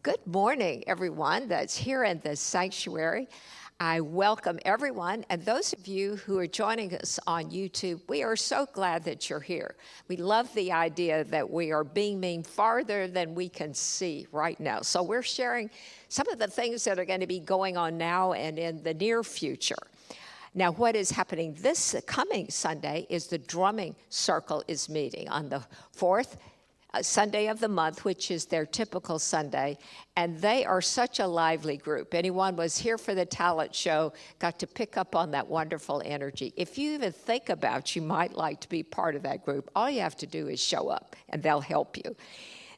Good morning, everyone that's here in the sanctuary. I welcome everyone, and those of you who are joining us on YouTube, we are so glad that you're here. We love the idea that we are beaming farther than we can see right now. So we're sharing some of the things that are going to be going on now and in the near future. Now, what is happening this coming Sunday is the drumming circle is meeting on the 4th Sunday of the month, which is their typical Sunday, and they are such a lively group. Anyone was here for the talent show, got to pick up on that wonderful energy. If you even think about you might like to be part of that group, all you have to do is show up, and they'll help you.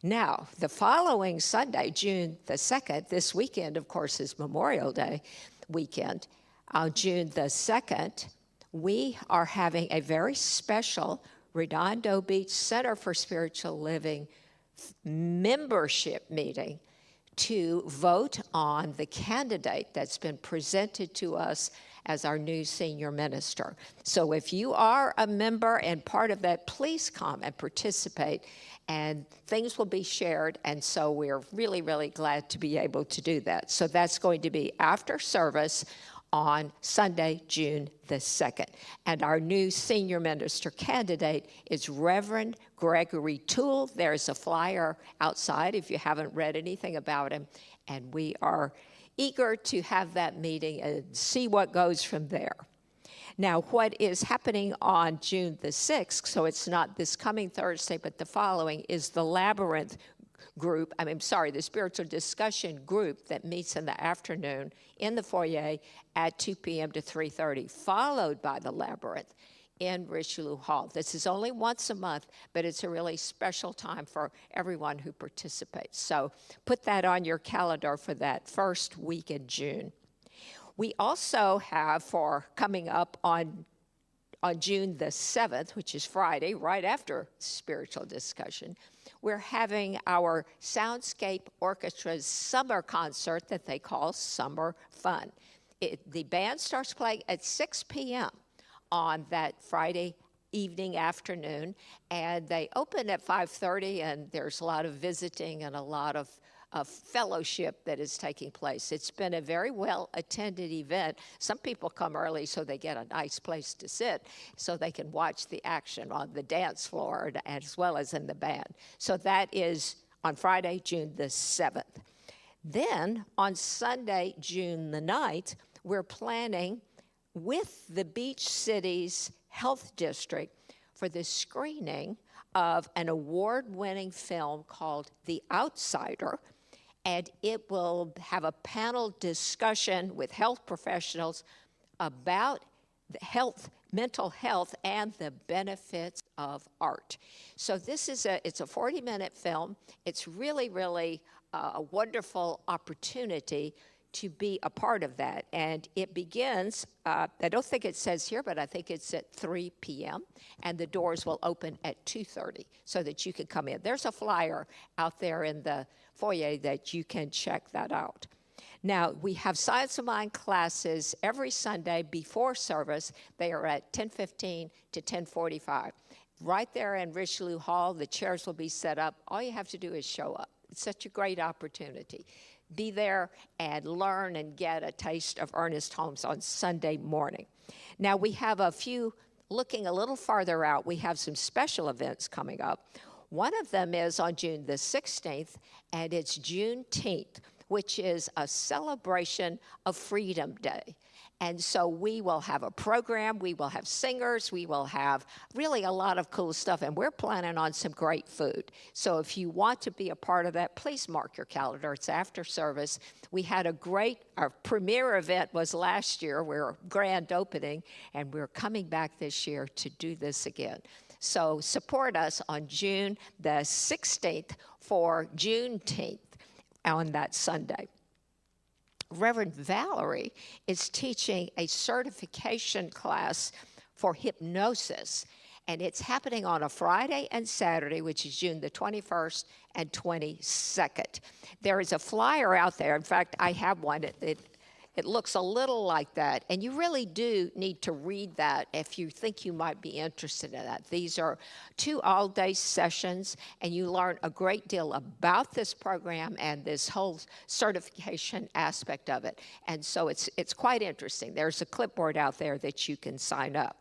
Now, the following Sunday, June the 2nd, this weekend, of course, is Memorial Day weekend. June the 2nd, we are having a very special Redondo Beach Center for Spiritual Living membership meeting to vote on the candidate that's been presented to us as our new senior minister. So if you are a member and part of that, please come and participate, and things will be shared, and so we're really, really glad to be able to do that. So that's going to be after service on Sunday, June the 2nd. And our new senior minister candidate is Reverend Gregory Toole. There's a flyer outside if you haven't read anything about him. And we are eager to have that meeting and see what goes from there. Now, what is happening on June the 6th, so it's not this coming Thursday, but the following, is the Labyrinth group, the spiritual discussion group that meets in the afternoon in the foyer at 2 p.m. to 3:30, followed by the Labyrinth in Richelieu Hall. This is only once a month, but it's a really special time for everyone who participates. So put that on your calendar for that first week in June. We also have for coming up on June the 7th, which is Friday, right after spiritual discussion, we're having our Soundscape Orchestra's summer concert that they call Summer Fun. The band starts playing at 6 p.m. on that Friday evening, afternoon, and they open at 5:30, and there's a lot of visiting and a lot of fellowship that is taking place. It's been a very well-attended event. Some people come early so they get a nice place to sit so they can watch the action on the dance floor as well as in the band. So that is on Friday, June the 7th. Then on Sunday, June the 9th, we're planning with the Beach Cities Health District for the screening of an award-winning film called The Outsider, and it will have a panel discussion with health professionals about the mental health, and the benefits of art. So this is it's a 40-minute film. It's really, really a wonderful opportunity to be a part of that. And it begins, I don't think it says here, but I think it's at 3 p.m., and the doors will open at 2:30 so that you can come in. There's a flyer out there in the foyer that you can check that out. Now, we have Science of Mind classes every Sunday before service. They are at 10:15 to 10:45. Right there in Richelieu Hall, the chairs will be set up. All you have to do is show up. It's such a great opportunity. Be there and learn and get a taste of Ernest Holmes on Sunday morning. Now, we have a few, looking a little farther out, we have some special events coming up. One of them is on June the 16th, and it's Juneteenth, which is a celebration of Freedom Day. And so we will have a program, we will have singers, we will have really a lot of cool stuff, and we're planning on some great food. So if you want to be a part of that, please mark your calendar. It's after service. We had our premiere event was last year, we're grand opening, and we're coming back this year to do this again. So support us on June the 16th for Juneteenth on that Sunday. Reverend Valerie is teaching a certification class for hypnosis, and it's happening on a Friday and Saturday, which is June the 21st and 22nd. There is a flyer out there. In fact, I have one. It looks a little like that, and you really do need to read that if you think you might be interested in that. These are 2 all-day sessions, and you learn a great deal about this program and this whole certification aspect of it. And so it's quite interesting. There's a clipboard out there that you can sign up.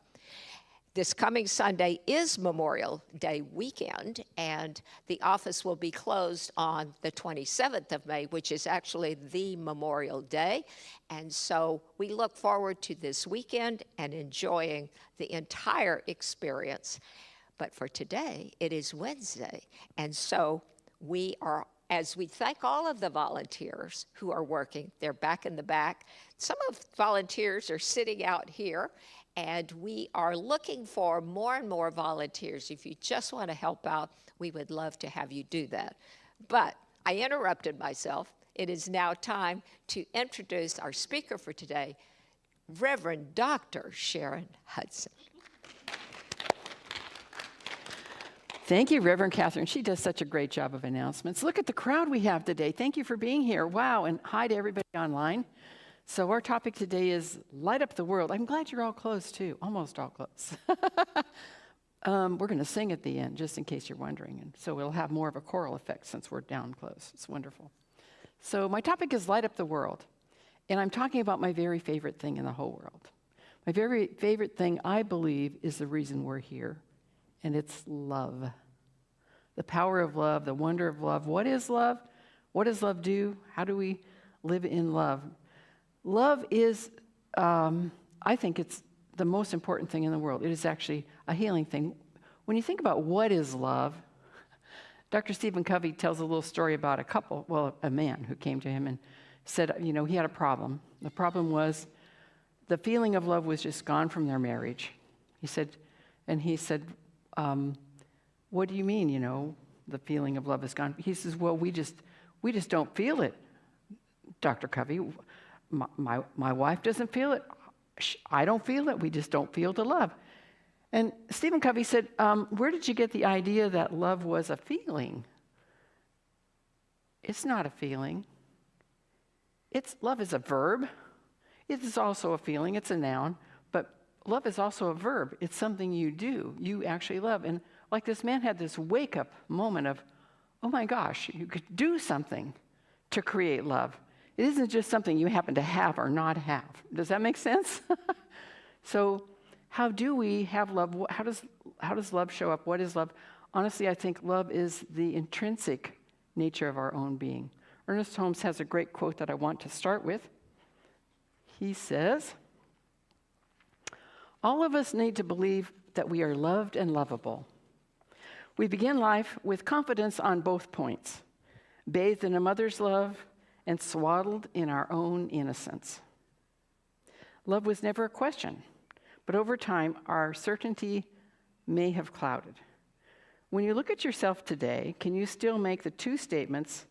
This coming Sunday is Memorial Day weekend, and the office will be closed on the 27th of May, which is actually the Memorial Day. And so we look forward to this weekend and enjoying the entire experience. But for today, it is Wednesday, and so as we thank all of the volunteers who are working, they're back in the back. Some of the volunteers are sitting out here, and we are looking for more and more volunteers. If you just want to help out, we would love to have you do that. But I interrupted myself. It is now time to introduce our speaker for today, Reverend Dr. Sharon Hudson. Thank you, Reverend Catherine. She does such a great job of announcements. Look at the crowd we have today. Thank you for being here. Wow, and hi to everybody online. So our topic today is Light Up the World. I'm glad you're all close, too. Almost all close. We're going to sing at the end, just in case you're wondering. And so we'll have more of a choral effect since we're down close. It's wonderful. So my topic is Light Up the World. And I'm talking about my very favorite thing in the whole world. My very favorite thing, I believe, is the reason we're here. And it's love. The power of love, the wonder of love. What is love? What does love do? How do we live in love? Love is, I think it's the most important thing in the world. It is actually a healing thing. When you think about what is love, Dr. Stephen Covey tells a little story about a man who came to him and said, he had a problem. The problem was the feeling of love was just gone from their marriage. He said, what do you mean, the feeling of love is gone? He says, well, we just don't feel it, Dr. Covey. My wife doesn't feel it. I don't feel it. We just don't feel the love. And Stephen Covey said, where did you get the idea that love was a feeling? It's not a feeling. Love is a verb. It is also a feeling. It's a noun. But love is also a verb. It's something you do. You actually love. And like this man had this wake-up moment of, oh my gosh, you could do something to create love. It isn't just something you happen to have or not have. Does that make sense? So how do we have love? How does love show up? What is love? Honestly, I think love is the intrinsic nature of our own being. Ernest Holmes has a great quote that I want to start with. He says, all of us need to believe that we are loved and lovable. We begin life with confidence on both points, bathed in a mother's love and swaddled in our own innocence. Love was never a question, but over time, our certainty may have clouded. When you look at yourself today, can you still make the 2 statements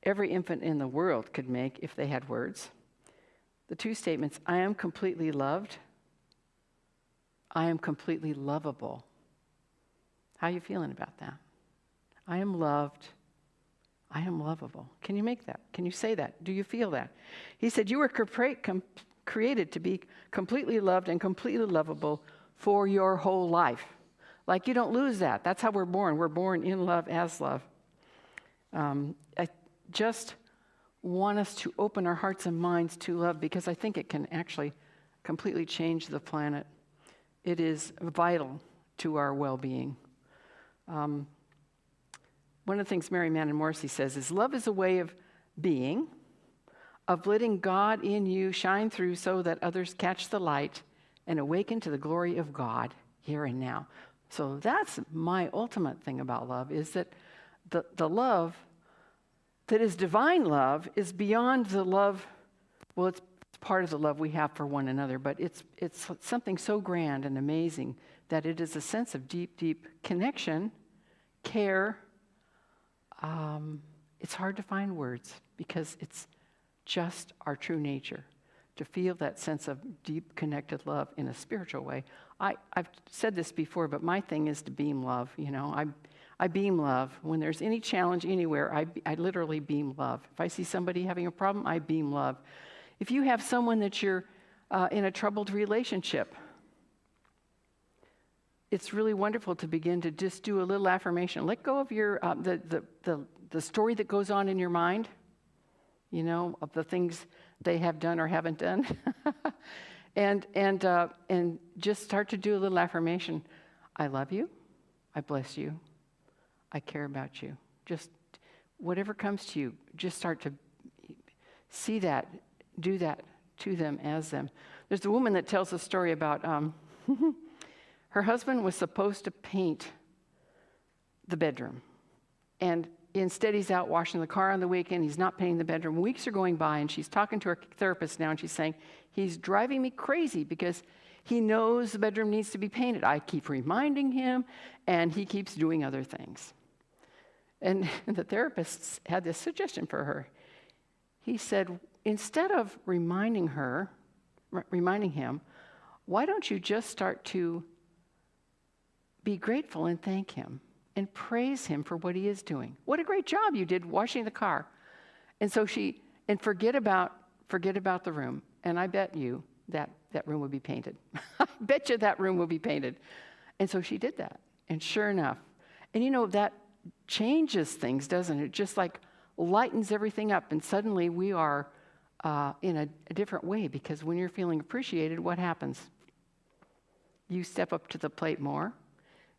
every infant in the world could make if they had words? The 2 statements, I am completely loved, I am completely lovable. How are you feeling about that? I am loved, I am lovable. Can you make that? Can you say that? Do you feel that? He said, you were created to be completely loved and completely lovable for your whole life. Like you don't lose that. That's how we're born. We're born in love as love. I just want us to open our hearts and minds to love because I think it can actually completely change the planet. It is vital to our well-being. One of the things Mary Mann and Morrissey says is love is a way of being, of letting God in you shine through so that others catch the light and awaken to the glory of God here and now. So that's my ultimate thing about love, is that the love that is divine love is beyond the love, well, it's part of the love we have for one another, but it's something so grand and amazing that it is a sense of deep, deep connection, care. It's hard to find words because it's just our true nature to feel that sense of deep connected love in a spiritual way. I've said this before, but my thing is to beam love. I beam love. When there's any challenge anywhere, I literally beam love. If I see somebody having a problem, I beam love. If you have someone that you're in a troubled relationship, it's really wonderful to begin to just do a little affirmation. Let go of your the story that goes on in your mind, of the things they have done or haven't done, and just start to do a little affirmation. I love you. I bless you. I care about you. Just whatever comes to you, just start to see that, do that to them as them. There's a woman that tells a story about her husband was supposed to paint the bedroom. And instead, he's out washing the car on the weekend. He's not painting the bedroom. Weeks are going by, and she's talking to her therapist now, and she's saying, he's driving me crazy because he knows the bedroom needs to be painted. I keep reminding him, and he keeps doing other things. And the therapist had this suggestion for her. He said, instead of reminding him, why don't you just start to be grateful and thank him and praise him for what he is doing? What a great job you did washing the car. And so forget about the room. And I bet you that room would be painted. I bet you that room will be painted. And so she did that. And sure enough, and that changes things, doesn't it? Just like lightens everything up. And suddenly we are in a different way, because when you're feeling appreciated, what happens? You step up to the plate more.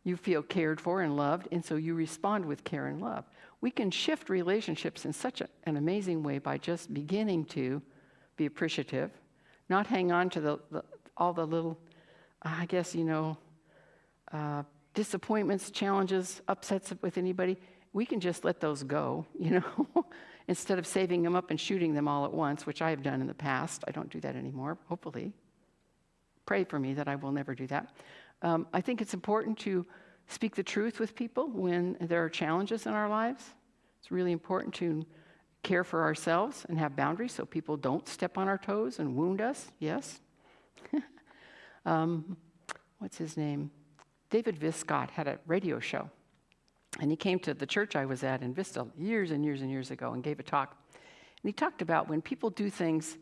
You feel cared for and loved, and so you respond with care and love. We can shift relationships in such an amazing way by just beginning to be appreciative, not hang on to all the little, disappointments, challenges, upsets with anybody. We can just let those go, instead of saving them up and shooting them all at once, which I have done in the past. I don't do that anymore, hopefully. Pray for me that I will never do that. I think it's important to speak the truth with people when there are challenges in our lives. It's really important to care for ourselves and have boundaries so people don't step on our toes and wound us. Yes. What's his name? David Viscott had a radio show, and he came to the church I was at in Vista years and years and years ago and gave a talk. And he talked about when people do things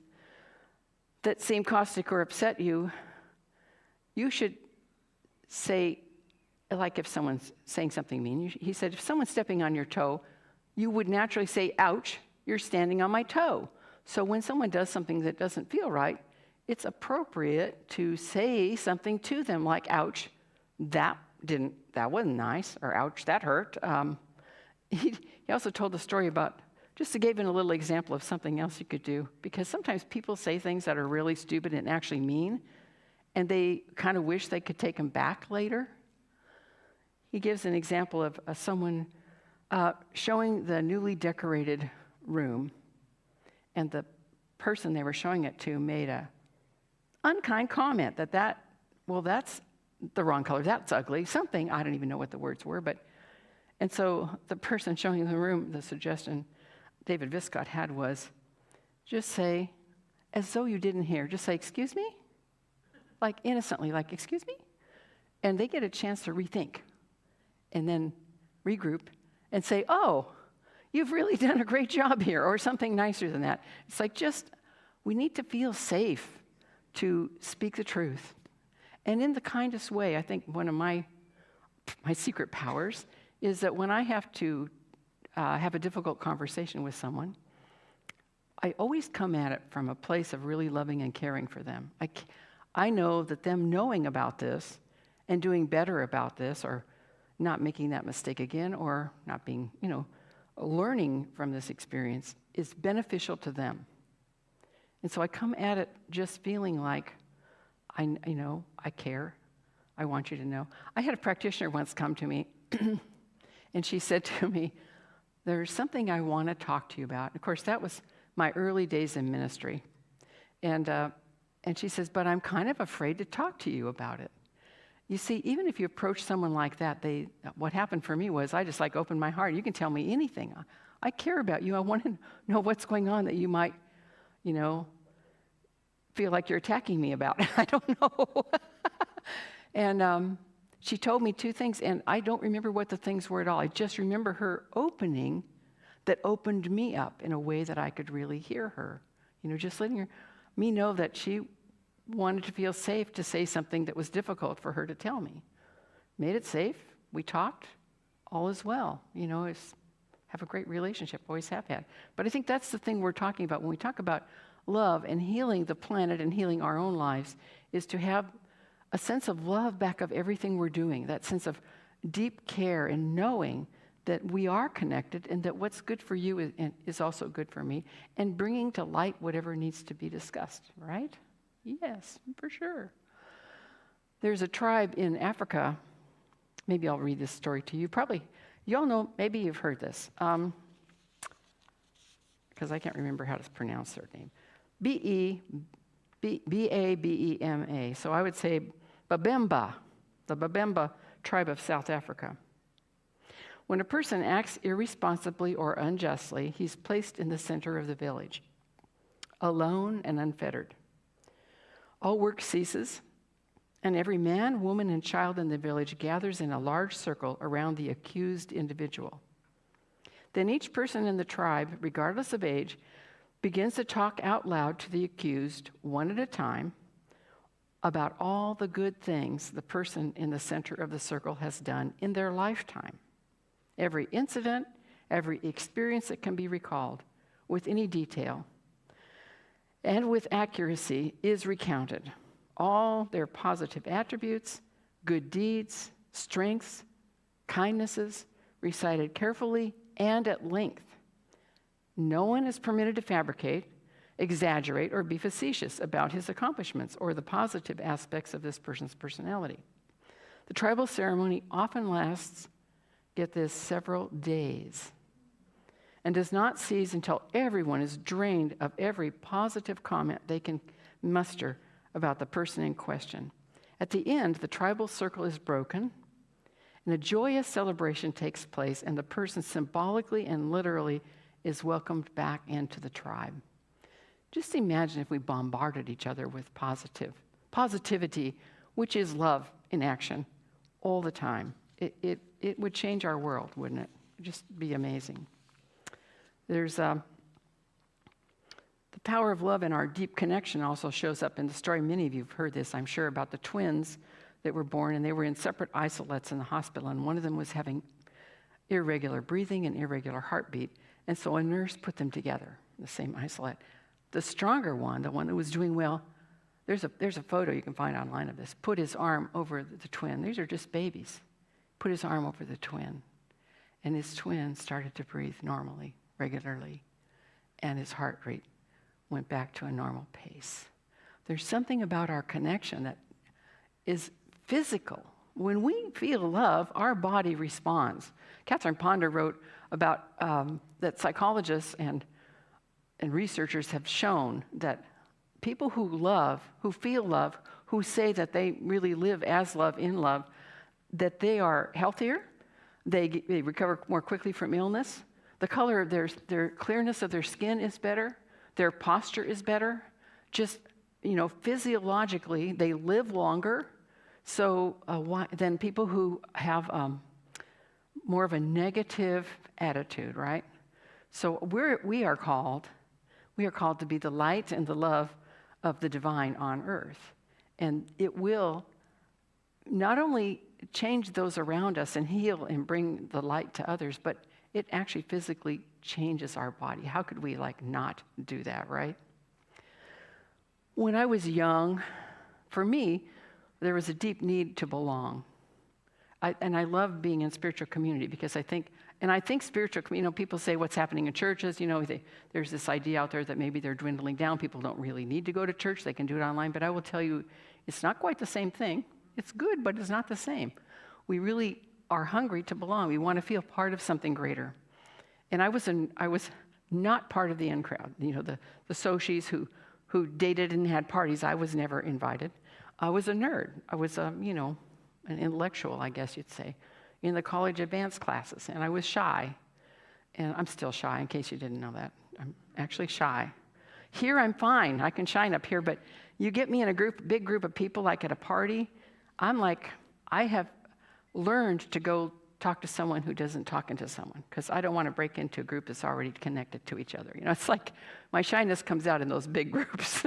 that seem caustic or upset you, you should say, like if someone's saying something mean, he said, if someone's stepping on your toe, you would naturally say, ouch, you're standing on my toe. So when someone does something that doesn't feel right, it's appropriate to say something to them like, ouch, that wasn't nice, or ouch, that hurt. He also told a story about, just to give him a little example of something else you could do, because sometimes people say things that are really stupid and actually mean, and they kind of wish they could take them back later. He gives an example of someone showing the newly decorated room, and the person they were showing it to made a unkind comment that's the wrong color, that's ugly, something, I don't even know what the words were, and so the person showing the room, the suggestion David Viscott had was, just say, as though you didn't hear, just say, excuse me? Like innocently, like, excuse me? And they get a chance to rethink and then regroup and say, oh, you've really done a great job here, or something nicer than that. It's like we need to feel safe to speak the truth. And in the kindest way, I think one of my secret powers is that when I have to have a difficult conversation with someone, I always come at it from a place of really loving and caring for them. I know that them knowing about this and doing better about this, or not making that mistake again, or not being, learning from this experience, is beneficial to them. And so I come at it just feeling like, I care. I want you to know. I had a practitioner once come to me, and she said to me, there's something I want to talk to you about. Of course, that was my early days in ministry. And she says, but I'm kind of afraid to talk to you about it. You see, even if you approach someone like that, what happened for me was I just opened my heart. You can tell me anything. I care about you. I want to know what's going on that you might, feel like you're attacking me about. I don't know. And she told me two things, and I don't remember what the things were at all. I just remember her opening that opened me up in a way that I could really hear her, Just letting me know that she wanted to feel safe to say something that was difficult for her to tell me. Made it safe. We talked. All is well. Have a great relationship. Always have had. But I think that's the thing we're talking about when we talk about love and healing the planet and healing our own lives, is to have a sense of love back of everything we're doing, that sense of deep care and knowing that we are connected and that what's good for you is also good for me, and bringing to light whatever needs to be discussed, right? Yes, for sure. There's a tribe in Africa. Maybe I'll read this story to you. Probably, you all know, maybe you've heard this, because I can't remember how to pronounce their name. B-A-B-E-M-A. So I would say Babemba, the Babemba tribe of South Africa. When a person acts irresponsibly or unjustly, he's placed in the center of the village, alone and unfettered. All work ceases, and every man, woman, and child in the village gathers in a large circle around the accused individual. Then each person in the tribe, regardless of age, begins to talk out loud to the accused, one at a time, about all the good things the person in the center of the circle has done in their lifetime. Every incident, every experience that can be recalled with any detail and with accuracy is recounted. All their positive attributes, good deeds, strengths, kindnesses, recited carefully and at length. No one is permitted to fabricate, exaggerate, or be facetious about his accomplishments or the positive aspects of this person's personality. The tribal ceremony often lasts, get this, several days, and does not cease until everyone is drained of every positive comment they can muster about the person in question. At the end, the tribal circle is broken, and a joyous celebration takes place, and the person symbolically and literally is welcomed back into the tribe. Just imagine if we bombarded each other with positivity, which is love in action, all the time. It would change our world, wouldn't it? It'd just be amazing. There's the power of love and our deep connection also shows up in the story. Many of you have heard this, I'm sure, about the twins that were born, and they were in separate isolates in the hospital, and one of them was having irregular breathing and irregular heartbeat, and so a nurse put them together in the same isolate. The stronger one, the one that was doing well, there's a photo you can find online of this, put his arm over the twin. These are just babies. Put his arm over the twin, and his twin started to breathe normally, regularly, and his heart rate went back to a normal pace. There's something about our connection that is physical. When we feel love, our body responds. Catherine Ponder wrote about that psychologists and researchers have shown that people who love, who feel love, who say that they really live as love, in love, that they are healthier, they recover more quickly from illness, the color of their clearness of their skin is better, their posture is better, just, physiologically, they live longer, so than people who have more of a negative attitude, right? So we are called to be the light and the love of the divine on earth. And it will not only change those around us and heal and bring the light to others, but it actually physically changes our body. How could we not do that, right? When I was young, for me, there was a deep need to belong. And I love being in spiritual community because I think spiritual community, people say what's happening in churches, there's this idea out there that maybe they're dwindling down. People don't really need to go to church. They can do it online. But I will tell you, it's not quite the same thing. It's good, but it's not the same. We really are hungry to belong. We want to feel part of something greater. And I was not part of the in crowd. The socios who dated and had parties. I was never invited. I was a nerd. I was an intellectual, I guess you'd say, in the college advanced classes. And I was shy. And I'm still shy, in case you didn't know that. I'm actually shy. Here I'm fine. I can shine up here. But you get me in a big group of people, like at a party, I have learned to go talk to someone who doesn't talk into someone, because I don't want to break into a group that's already connected to each other. It's like my shyness comes out in those big groups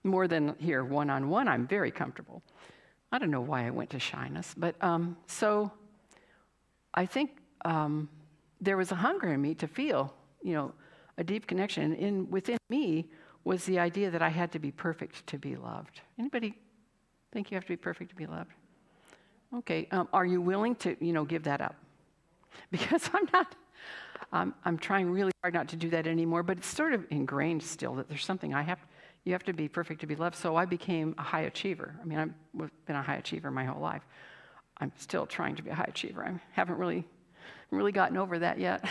more than here, one-on-one. I'm very comfortable. I don't know why I went to shyness, but so I think there was a hunger in me to feel, a deep connection. And within me was the idea that I had to be perfect to be loved. Anybody think you have to be perfect to be loved? Okay, are you willing to, give that up? Because I'm not. I'm trying really hard not to do that anymore, but it's sort of ingrained still that there's something you have to be perfect to be loved. So I became a high achiever. I mean, I've been a high achiever my whole life. I'm still trying to be a high achiever. I haven't really gotten over that yet.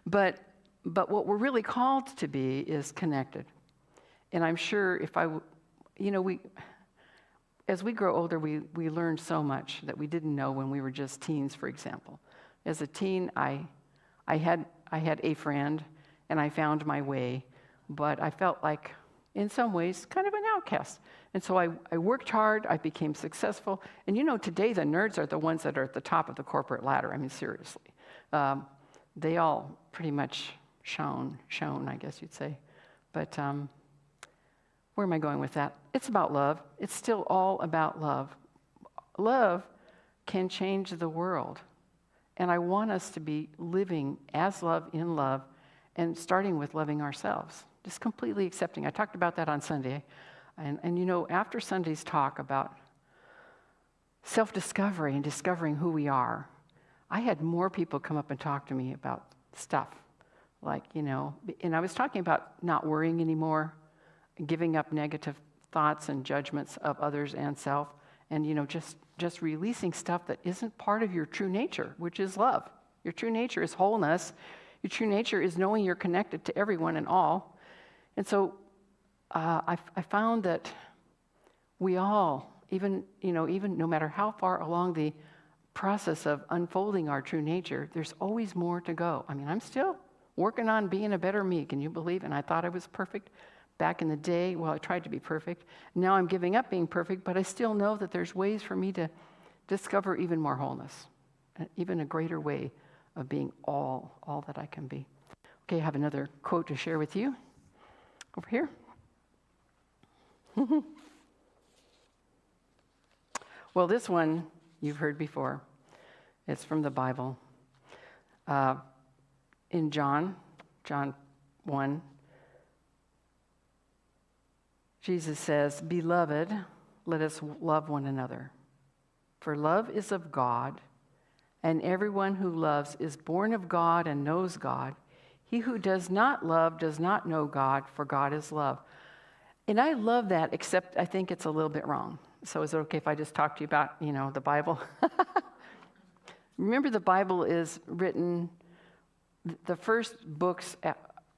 But what we're really called to be is connected. And I'm sure as we grow older, we learn so much that we didn't know when we were just teens, for example. As a teen, I had a friend, and I found my way, but I felt like, in some ways, kind of an outcast. And so I worked hard, I became successful, and today the nerds are the ones that are at the top of the corporate ladder. I mean, seriously. They all pretty much shone, I guess you'd say. But where am I going with that? It's about love. It's still all about love. Love can change the world. And I want us to be living as love, in love, and starting with loving ourselves. Just completely accepting. I talked about that on Sunday. And after Sunday's talk about self-discovery and discovering who we are, I had more people come up and talk to me about stuff. Like, and I was talking about not worrying anymore, giving up negative thoughts and judgments of others and self, and just releasing stuff that isn't part of your true nature, which is love. Your true nature is wholeness. Your true nature is knowing you're connected to everyone and all. And so I found that we all, even no matter how far along the process of unfolding our true nature, there's always more to go. I mean, I'm still working on being a better me. Can you believe? And I thought I was perfect back in the day. Well, I tried to be perfect. Now I'm giving up being perfect, but I still know that there's ways for me to discover even more wholeness, even a greater way of being all that I can be. Okay, I have another quote to share with you over here. Well, this one you've heard before. It's from the Bible. In John 1, Jesus says, "Beloved, let us love one another. For love is of God, and everyone who loves is born of God and knows God. He who does not love does not know God, for God is love." And I love that, except I think it's a little bit wrong. So is it okay if I just talk to you about, the Bible? Remember, the Bible is written, the first books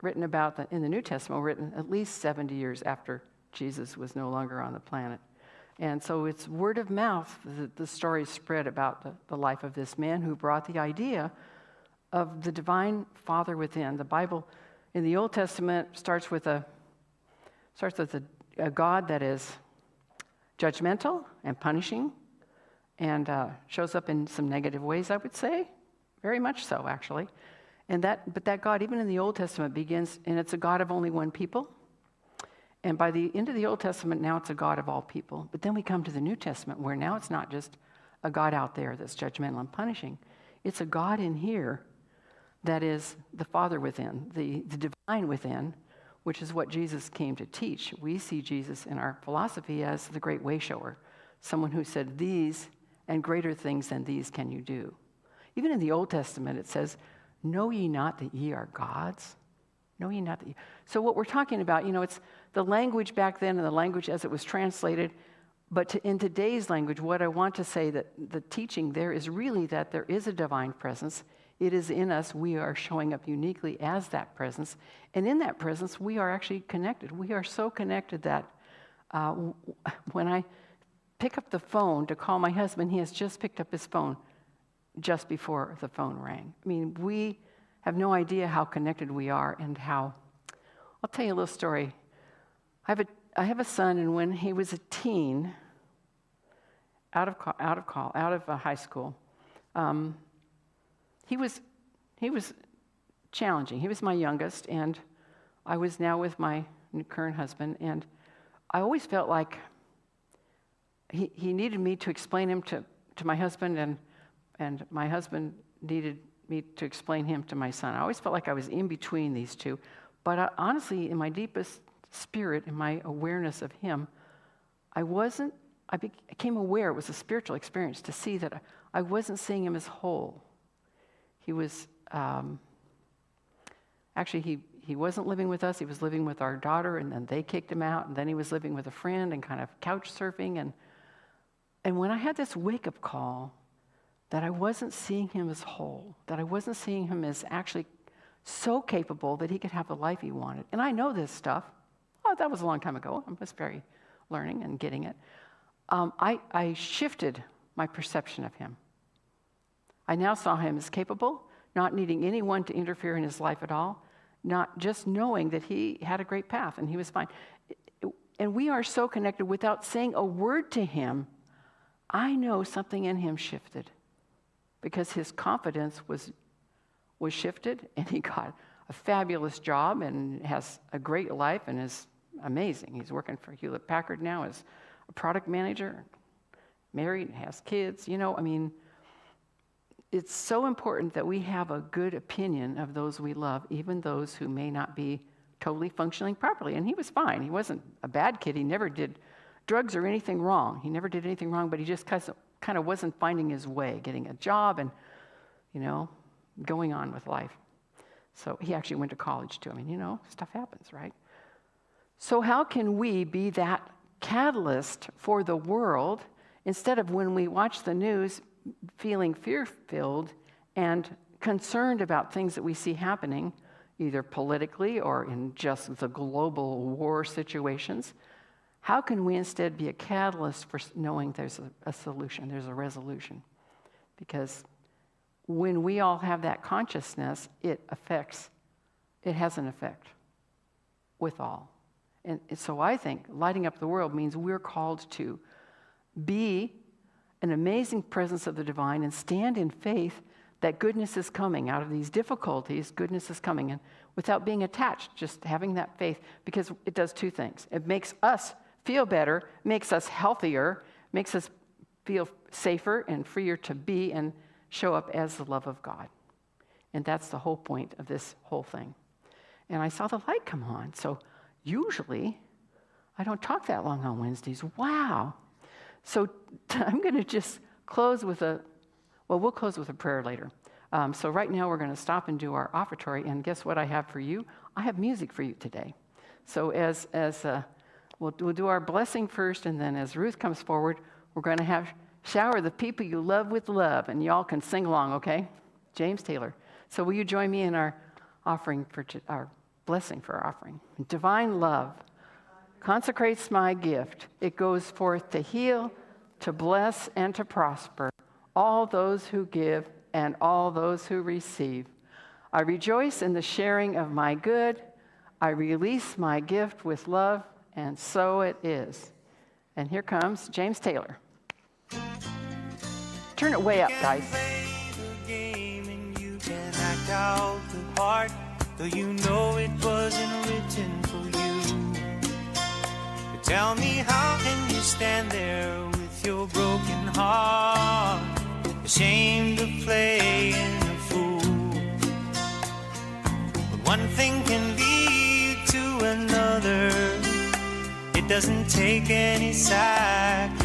written about in the New Testament were written at least 70 years after Jesus was no longer on the planet. And so it's word of mouth that the story spread about the life of this man who brought the idea of the divine Father within. The Bible in the Old Testament starts with a God that is judgmental and punishing, and shows up in some negative ways, I would say, very much so, actually. But that God, even in the Old Testament, begins, and it's a God of only one people. And by the end of the Old Testament, now it's a God of all people. But then we come to the New Testament, where now it's not just a God out there that's judgmental and punishing. It's a God in here that is the Father within, the divine within, which is what Jesus came to teach. We see Jesus in our philosophy as the great way shower, someone who said, "These and greater things than these can you do." Even in the Old Testament, it says, "Know ye not that ye are gods?" Know ye not that ye... So what we're talking about, it's the language back then and the language as it was translated. But in today's language, what I want to say that the teaching there is really that there is a divine presence. It is in us. We are showing up uniquely as that presence. And in that presence, we are actually connected. We are so connected that when I pick up the phone to call my husband, he has just picked up his phone just before the phone rang. I mean, we have no idea how connected we are and how... I'll tell you a little story. I have a son, and when he was a teen, out of high school, he was challenging. He was my youngest, and I was now with my current husband, and I always felt like he needed me to explain him to my husband, and my husband needed me to explain him to my son. I always felt like I was in between these two. But honestly, in my deepest spirit, in my awareness of him, I became aware, it was a spiritual experience, to see that I wasn't seeing him as whole. He was, actually, he wasn't living with us. He was living with our daughter, and then they kicked him out, and then he was living with a friend and kind of couch surfing. And when I had this wake-up call that I wasn't seeing him as whole, that I wasn't seeing him as actually so capable that he could have the life he wanted. And I know this stuff. Oh, that was a long time ago. I was very learning and getting it. I shifted my perception of him. I now saw him as capable, not needing anyone to interfere in his life at all, not just knowing that he had a great path and he was fine. And we are so connected without saying a word to him. I know something in him shifted because his confidence was shifted, and he got a fabulous job and has a great life and is amazing. He's working for Hewlett-Packard now as a product manager, married and has kids. It's so important that we have a good opinion of those we love, even those who may not be totally functioning properly. And he was fine. He wasn't a bad kid. He never did drugs or anything wrong. He never did anything wrong, but he just kind of wasn't finding his way, getting a job and, going on with life. So he actually went to college too. Stuff happens, right? So how can we be that catalyst for the world instead of, when we watch the news, feeling fear-filled and concerned about things that we see happening, either politically or in just the global war situations? How can we instead be a catalyst for knowing there's a solution, there's a resolution? Because when we all have that consciousness, it has an effect with all. And so I think lighting up the world means we're called to be an amazing presence of the divine and stand in faith that goodness is coming out of these difficulties. Goodness is coming, and without being attached, just having that faith, because it does two things. It makes us feel better, makes us healthier, makes us feel safer and freer to be and show up as the love of God. And that's the whole point of this whole thing. And I saw the light come on. So usually, I don't talk that long on Wednesdays. Wow. So I'm going to just close with we'll close with a prayer later. So right now, we're going to stop and do our offertory. And guess what I have for you? I have music for you today. So we'll do our blessing first, and then as Ruth comes forward, we're going to shower the people you love with love, and y'all can sing along, okay? James Taylor. So will you join me in our offering our blessing for our offering? Divine love consecrates my gift. It goes forth to heal, to bless, and to prosper all those who give and all those who receive. I rejoice in the sharing of my good. I release my gift with love, and so it is. And here comes James Taylor. Turn it way up, guys. You can act out the part, though you know it wasn't written for you. But tell me, how can you stand there with your broken heart, ashamed of playing the fool? But one thing can lead to another. It doesn't take any sacrifice.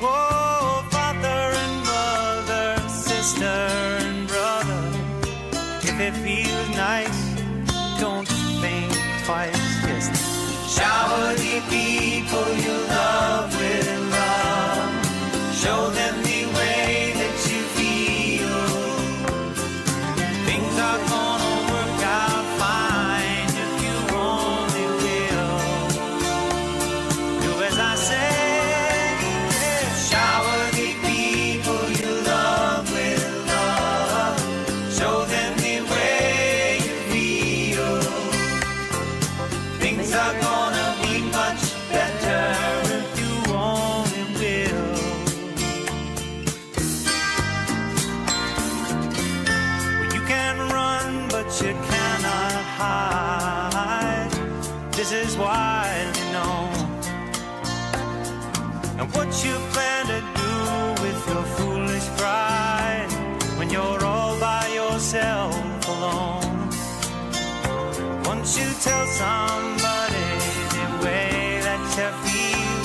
Oh, father and mother, sister and brother, if it feels nice, don't think twice. Just shower the people you love with love. Show them the way that you feel. Things are gonna work out fine if you only will. Do as I say. Shower the people you love with love. Show them the way you feel. Things are gonna be much better if you hide. This is widely known. And what you plan to do with your foolish pride when you're all by yourself alone? Once you tell somebody the way that you feel,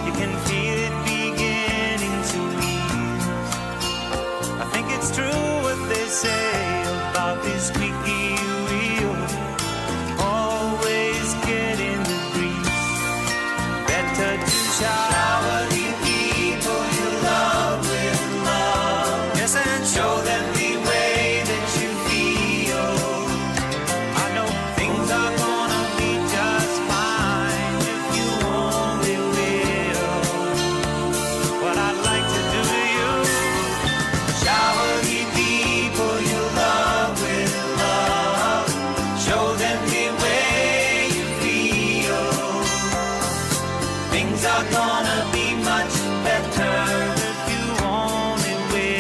you can feel it beginning to ease. I think it's true what they say about this squeaky wheel always getting the grease. Better to shower the people you love with love. Yes, and show them the way that you feel. I know things are gonna be just fine if you only will. What I'd like to do to you, shower the people you love with love. Show them the way you feel. Things are gonna be much better if you only will.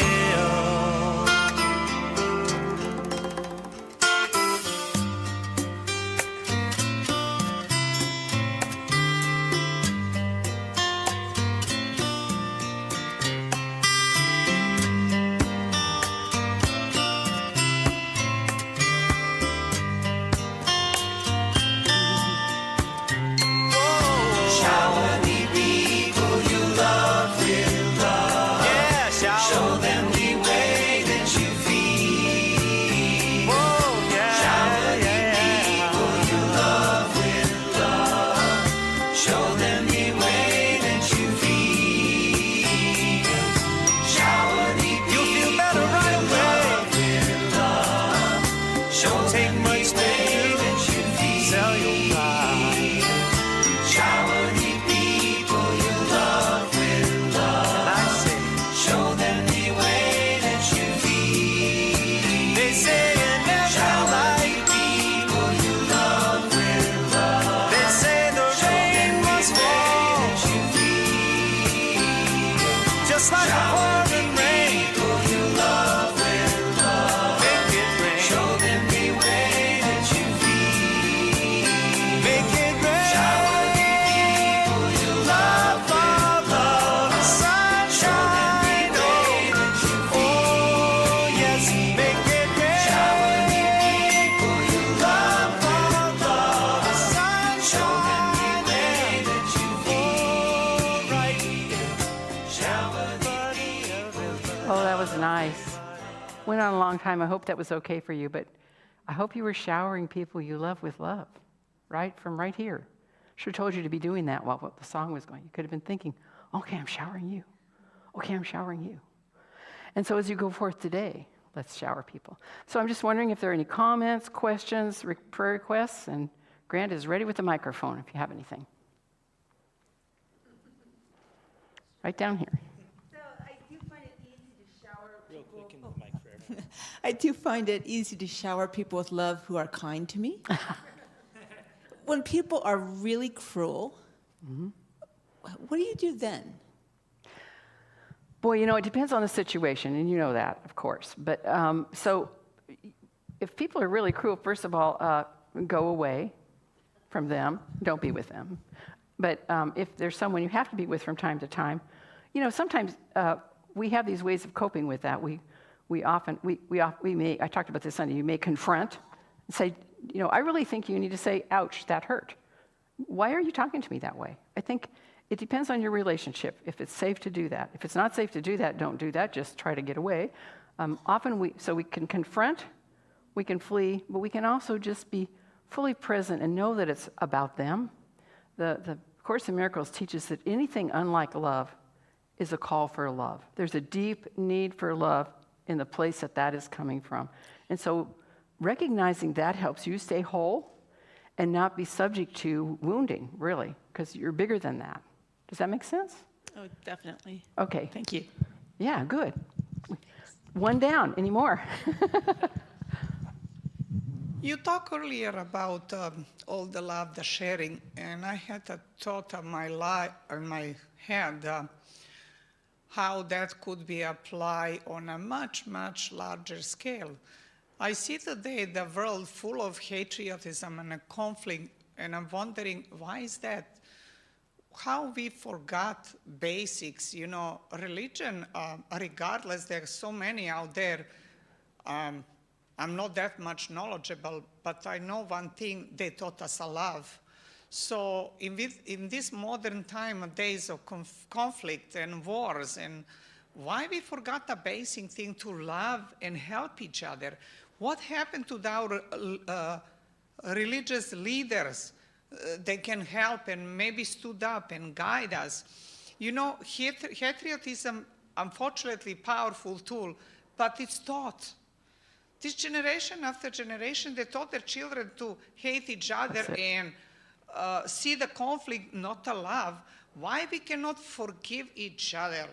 Shower the people you love with love. Yeah, show them the way that you feel. Oh, yeah. Shower the people you love with love. Show them the way that you feel. Shower the people you feel better right away with love. Don't take much to sell your pride. Shower the people you love with love. I say, show them the way that you feel. They say you never like people you love with love. They say the rain must fall. Just like a pouring rain. People you love with love. Make it rain. Show them the way that you feel. Make it rain. Shower the people you love with love. Sunshine. Oh, yes. Make it rain. Shower the people you love with love. Sunshine. Show them the way that you feel. Right. Shower the people. Oh, that was nice. Went on a long time. I hope that was okay for you, but I hope you were showering people you love with love, right? From right here. Should have told you to be doing that while the song was going. You could have been thinking, okay, I'm showering you. Okay, I'm showering you. And so as you go forth today, let's shower people. So I'm just wondering if there are any comments, questions, prayer requests, and Grant is ready with the microphone if you have anything. Right down here. So I do find it easy to shower people. I do find it easy to shower people with love who are kind to me. When people are really cruel, what do you do then? Boy, you know, it depends on the situation, and you know that, of course. But so if people are really cruel, first of all, go away from them. Don't be with them. But if there's someone you have to be with from time to time, you know, sometimes we have these ways of coping with that. We may, I talked about this Sunday, you may confront and say, you know, I really think you need to say, ouch, that hurt. Why are you talking to me that way? I think it depends on your relationship, if it's safe to do that. If it's not safe to do that, don't do that, just try to get away. Often we can confront, we can flee, but we can also just be fully present and know that it's about them. The Course in Miracles teaches that anything unlike love is a call for love. There's a deep need for love in the place that is coming from. And so recognizing that helps you stay whole and not be subject to wounding, really, because you're bigger than that. Does that make sense? Oh, definitely. Okay. Thank you. Yeah, good. One down. Any more? You talked earlier about all the love, the sharing, and I had a thought in my head how that could be applied on a much, much larger scale. I see today the world full of patriotism and a conflict, and I'm wondering, why is that? How we forgot basics, you know, religion, regardless, there's so many out there. I'm not that much knowledgeable, but I know one thing, they taught us a love. So in this modern time of days of conflict and wars, and why we forgot the basic thing to love and help each other? What happened to our religious leaders? They can help and maybe stood up and guide us. You know, patriotism, unfortunately, powerful tool, but it's taught. This generation after generation, they taught their children to hate each other and see the conflict, not a love. Why we cannot forgive each other?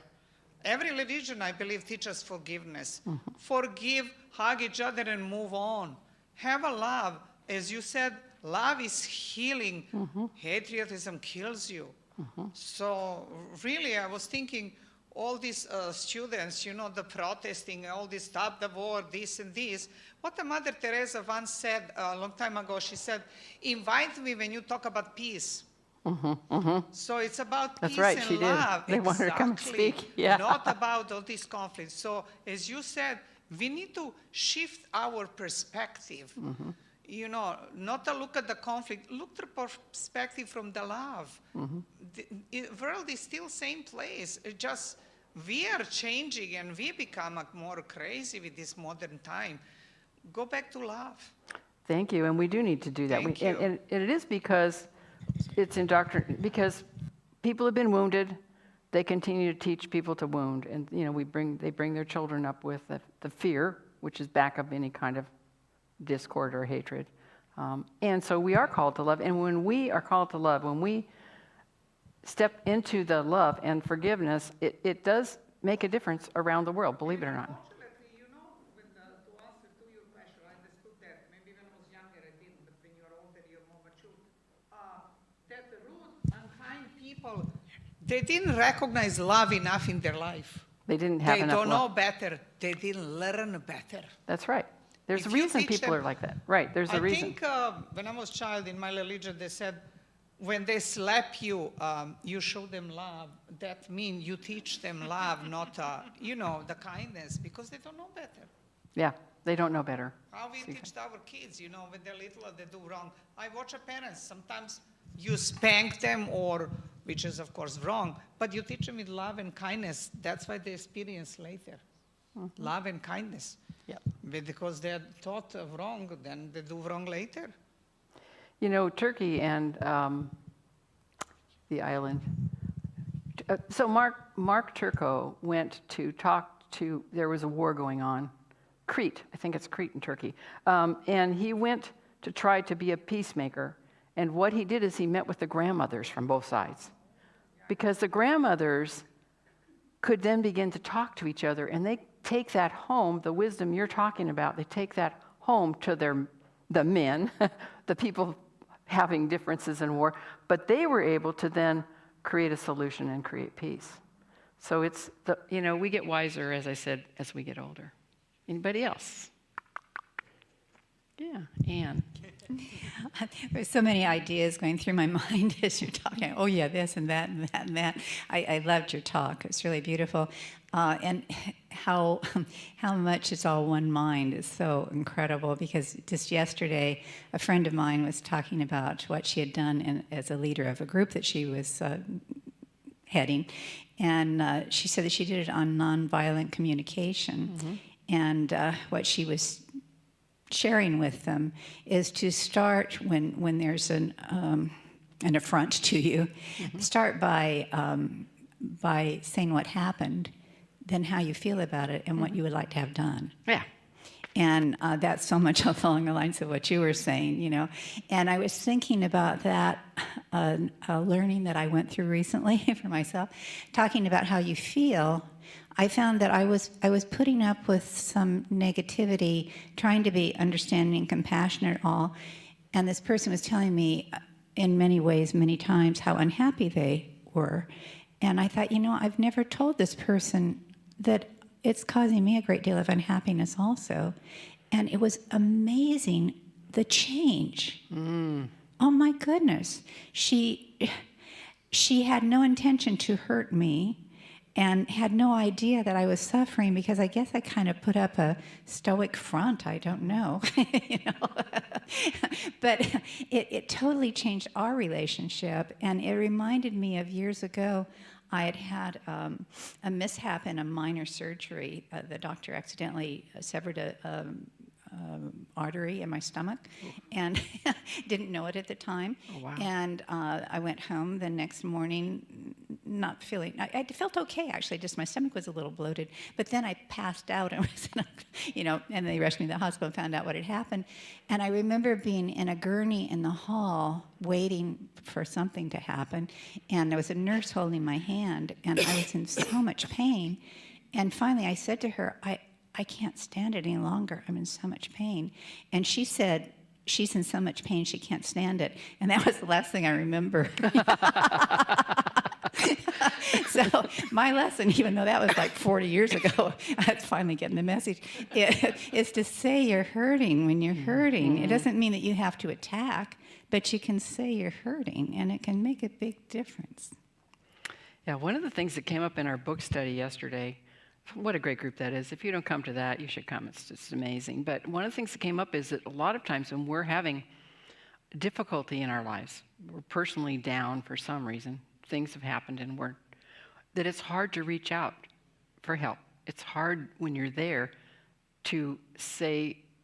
Every religion, I believe, teaches forgiveness. Forgive, hug each other, and move on. Have a love. As you said, love is healing. Patriotism kills you. So really, I was thinking, all these students, you know, the protesting, all this, stop the war, this and this. What the Mother Teresa once said a long time ago, she said, invite me when you talk about peace. So it's about That's peace right, and she did. love. They want her to come and speak. Yeah. Not about all these conflicts. So as you said, we need to shift our perspective. You know, not to look at the conflict, look at the perspective from the love. The world is still same place. It just, we are changing and we become more crazy with this modern time. Go back to love. Thank you, and we do need to do that. Thank you. And it is because it's indoctrinated, because people have been wounded. They continue to teach people to wound, and you know, they bring their children up with the fear, which is back of any kind of discord or hatred. And so we are called to love, and when we are called to love, when we step into the love and forgiveness, it does make a difference around the world, believe it or not. Unfortunately, you know, to answer to your question, I understood that. Maybe when I was younger, I didn't, but when you're older, you're more mature. That the rude, unkind people, they didn't recognize love enough in their life. They didn't have They enough don't love. know better. They didn't learn better. That's right. There's a If you reason teach people them- are like that. Right, there's a reason. I think when I was a child in my religion, they said, when they slap you, you show them love. That means you teach them love, not, you know, the kindness, because they don't know better. Yeah, they don't know better. How we teach our kids, you know, when they're little, they do wrong. I watch parents, sometimes you spank them, or, which is of course wrong, but you teach them with love and kindness. That's why they experience later. Love and kindness. Yep. Because they're taught wrong, then they do wrong later. You know, Turkey and the island. So Mark Turco went to talk to, there was a war going on, Crete, I think it's Crete in Turkey. And he went to try to be a peacemaker. And what he did is he met with the grandmothers from both sides. Because the grandmothers could then begin to talk to each other, and they take that home, the wisdom you're talking about, they take that home to the men, the people having differences in war, but they were able to then create a solution and create peace. So it's, you know, we get wiser, as I said, as we get older. Anybody else? Yeah, Anne. There's so many ideas going through my mind as you're talking. Oh yeah, this and that and that and that. I loved your talk. It's really beautiful. And how much it's all one mind is so incredible, because just yesterday a friend of mine was talking about what she had done as a leader of a group that she was heading. And she said that she did it on nonviolent communication. And what she was sharing with them is to start when there's an affront to you, start by saying what happened, then how you feel about it, and what you would like to have done. Yeah. And that's so much along the lines of what you were saying, you know. And I was thinking about that learning that I went through recently for myself, talking about how you feel. I found that I was putting up with some negativity, trying to be understanding, compassionate, all. And this person was telling me in many ways, many times, how unhappy they were. And I thought, you know, I've never told this person that it's causing me a great deal of unhappiness also. And it was amazing, the change. Oh my goodness. She had no intention to hurt me and had no idea that I was suffering, because I guess I kind of put up a stoic front. I don't know. You know? But it totally changed our relationship. And it reminded me of years ago, I had a mishap in a minor surgery. The doctor accidentally severed a artery in my stomach, and didn't know it at the time. Oh, wow. And I went home the next morning, not feeling. I felt okay, actually. Just my stomach was a little bloated. But then I passed out and was, and they rushed me to the hospital and found out what had happened. And I remember being in a gurney in the hall, waiting for something to happen. And there was a nurse holding my hand, and I was in so much pain. And finally, I said to her, I can't stand it any longer. I'm in so much pain. And she said, she's in so much pain, she can't stand it. And that was the last thing I remember. So my lesson, even though that was like 40 years ago, I was finally getting the message, is to say you're hurting when you're hurting. It doesn't mean that you have to attack, but you can say you're hurting, and it can make a big difference. Yeah, one of the things that came up in our book study yesterday, what a great group that is. If you don't come to that, you should come. It's just amazing. But one of the things that came up is that a lot of times when we're having difficulty in our lives, we're personally down for some reason, things have happened, and that it's hard to reach out for help. It's hard when you're there to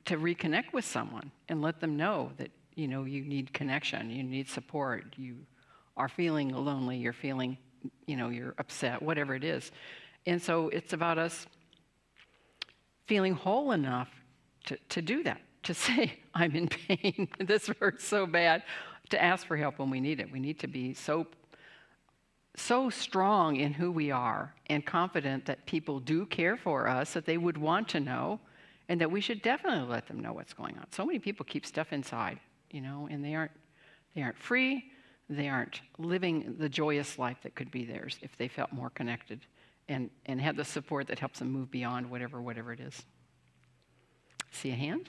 reconnect with someone and let them know that, you need connection, you need support, you are feeling lonely, you're feeling, you're upset, whatever it is. And so it's about us feeling whole enough to do that, to say, I'm in pain, this hurts so bad, to ask for help when we need it. We need to be so strong in who we are and confident that people do care for us, that they would want to know, and that we should definitely let them know what's going on. So many people keep stuff inside, and they aren't free, they aren't living the joyous life that could be theirs if they felt more connected and have the support that helps them move beyond whatever it is. See a hand?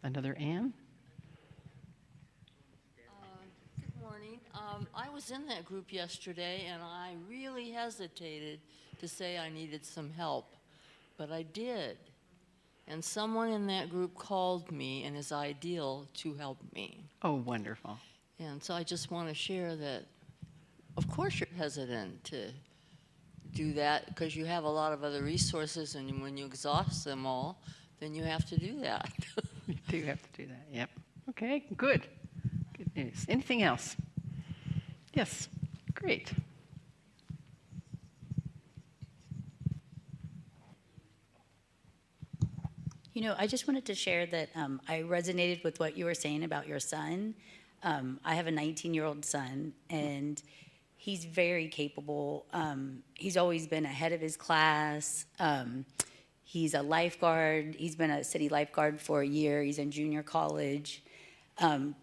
Another Ann? Good morning. I was in that group yesterday, and I really hesitated to say I needed some help, but I did. And someone in that group called me and is ideal to help me. Oh, wonderful. And so I just want to share that, of course you're hesitant to do that because you have a lot of other resources, and when you exhaust them all, then you have to do that. You do have to do that, yep. Okay, good. Good news. Anything else? Yes, great. I just wanted to share that I resonated with what you were saying about your son. I have a 19-year-old son, and he's very capable. He's always been ahead of his class. He's a lifeguard. He's been a city lifeguard for a year. He's in junior college. And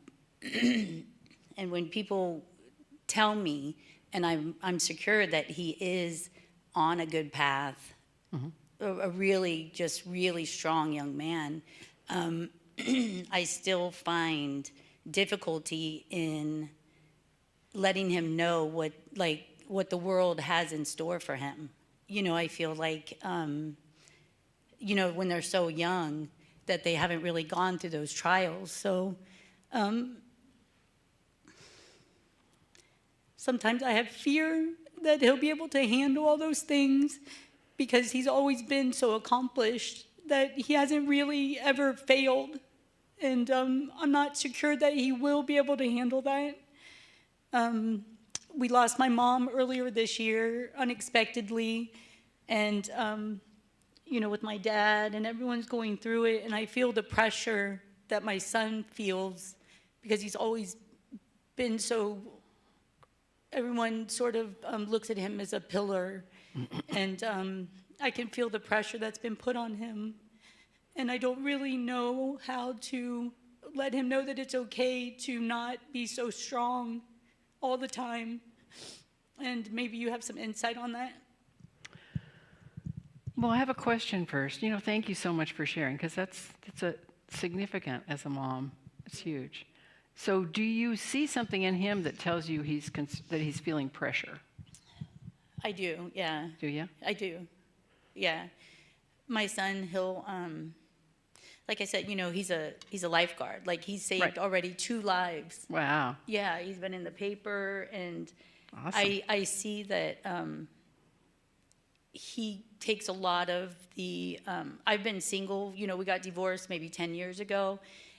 when people tell me, and I'm secure that he is on a good path, a really strong young man, I still find difficulty in letting him know what the world has in store for him. I feel like, when they're so young, that they haven't really gone through those trials. So sometimes I have fear that he'll be able to handle all those things because he's always been so accomplished that he hasn't really ever failed. And I'm not secure that he will be able to handle that. We lost my mom earlier this year unexpectedly, and with my dad, and everyone's going through it, and I feel the pressure that my son feels because he's always been so, everyone sort of looks at him as a pillar, and I can feel the pressure that's been put on him, and I don't really know how to let him know that it's okay to not be so strong all the time. And maybe you have some insight on that. Well, I have a question first. Thank you so much for sharing, because that's a significant as a mom. It's huge. So do you see something in him that tells you that he's feeling pressure? I do, yeah. Do you? I do, yeah. My son, he'll, like I said, he's a lifeguard. Like, he's saved already 2 lives. Wow. Yeah, he's been in the paper, and Awesome. I see that he takes a lot of the, I've been single, we got divorced maybe 10 years ago,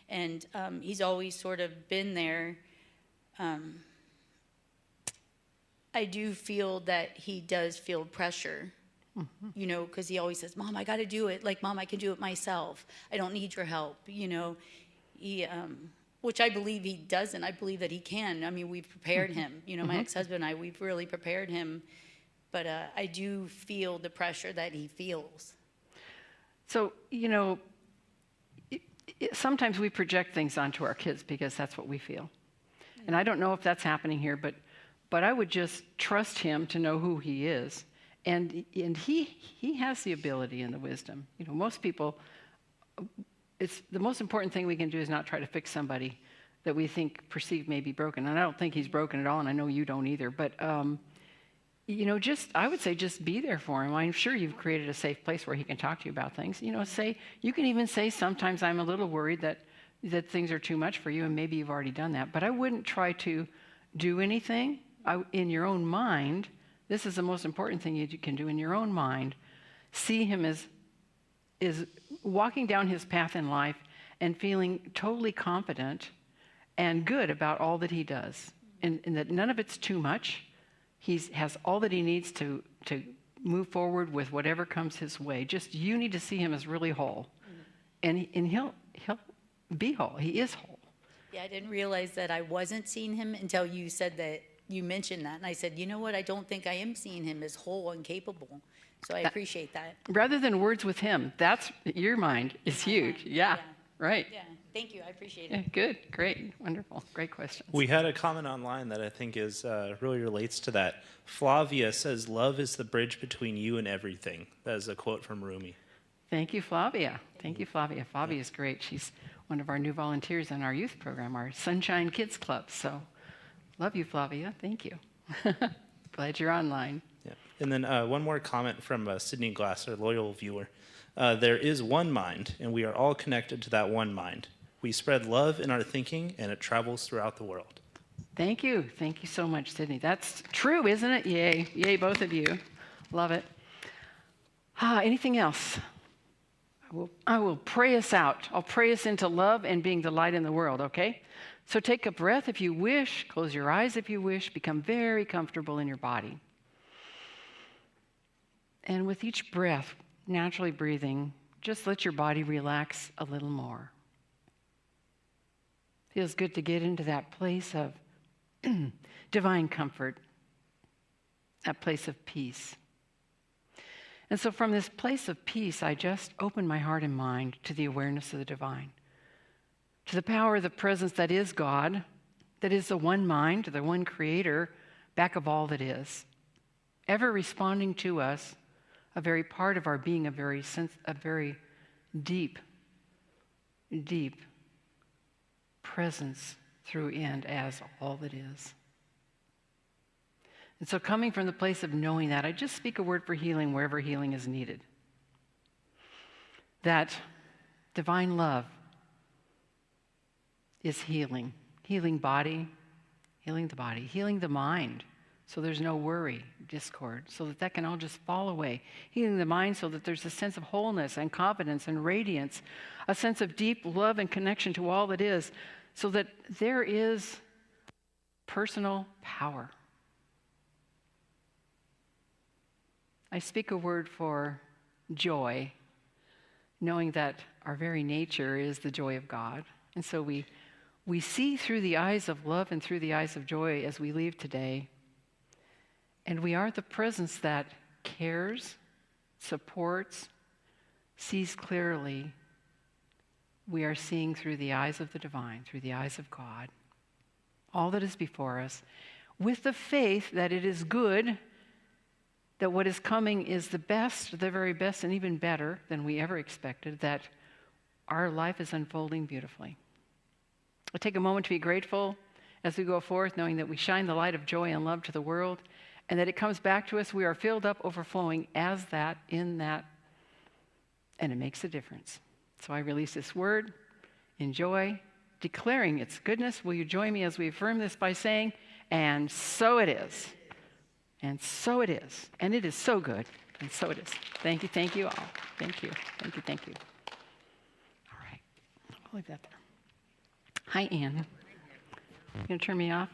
and he's always sort of been there. I do feel that he does feel pressure, because he always says, Mom, I got to do it. Like, Mom, I can do it myself. I don't need your help, He, which I believe he doesn't. I believe that he can. I mean, we've prepared him. My ex-husband and I, we've really prepared him. But I do feel the pressure that he feels. So, sometimes we project things onto our kids because that's what we feel. And I don't know if that's happening here, but I would just trust him to know who he is. And he has the ability and the wisdom. Most people, it's the most important thing we can do is not try to fix somebody that we think perceived may be broken. And I don't think he's broken at all, and I know you don't either. But I would say just be there for him. I'm sure you've created a safe place where he can talk to you about things. You can even say, sometimes I'm a little worried that things are too much for you, and maybe you've already done that. But I wouldn't try to do anything in your own mind. This is the most important thing you can do in your own mind. See him as walking down his path in life and feeling totally confident and good about all that he does, and that none of it's too much. He has all that he needs to move forward with whatever comes his way. Just you need to see him as really whole, and he'll be whole. He is whole. Yeah, I didn't realize that I wasn't seeing him until you said that. You mentioned that, and I said, you know what? I don't think I am seeing him as whole and capable. So I appreciate that. Rather than words with him, that's your mind is huge. Yeah, right. Yeah, thank you. I appreciate it. Yeah, good, great, wonderful, great questions. We had a comment online that I think really relates to that. Flavia says, "Love is the bridge between you and everything." That is a quote from Rumi. Thank you, Flavia. Thank you, Flavia. Flavia is great. She's one of our new volunteers in our youth program, our Sunshine Kids Club. So, love you, Flavia. Thank you. Glad you're online. Yeah. And then one more comment from Sydney Glass, our loyal viewer. There is one mind, and we are all connected to that one mind. We spread love in our thinking, and it travels throughout the world. Thank you. Thank you so much, Sydney. That's true, isn't it? Yay. Yay, both of you. Love it. Anything else? I will pray us out. I'll pray us into love and being the light in the world, okay? So take a breath if you wish. Close your eyes if you wish. Become very comfortable in your body. And with each breath, naturally breathing, just let your body relax a little more. Feels good to get into that place of divine comfort, that place of peace. And so from this place of peace, I just open my heart and mind to the awareness of the divine, to the power of the presence that is God, that is the one mind, the one creator, back of all that is, ever responding to us, a very part of our being, a very deep, deep presence through and as all that is. And so coming from the place of knowing that, I just speak a word for healing wherever healing is needed. That divine love is healing. Healing the body, healing the mind, so there's no worry, discord, so that can all just fall away. Healing the mind so that there's a sense of wholeness and confidence and radiance, a sense of deep love and connection to all that is, so that there is personal power. I speak a word for joy, knowing that our very nature is the joy of God. And so we see through the eyes of love and through the eyes of joy as we leave today. And we are the presence that cares, supports, sees clearly. We are seeing through the eyes of the divine, through the eyes of God, all that is before us, with the faith that it is good that what is coming is the best, the very best, and even better than we ever expected, that our life is unfolding beautifully. I take a moment to be grateful as we go forth, knowing that we shine the light of joy and love to the world, and that it comes back to us. We are filled up, overflowing as that, in that, and it makes a difference. So I release this word in joy, declaring its goodness. Will you join me as we affirm this by saying, and so it is. And so it is. And it is so good. And so it is. Thank you all. Thank you. All right. I'll leave that there. Hi, Ann. You gonna turn me off?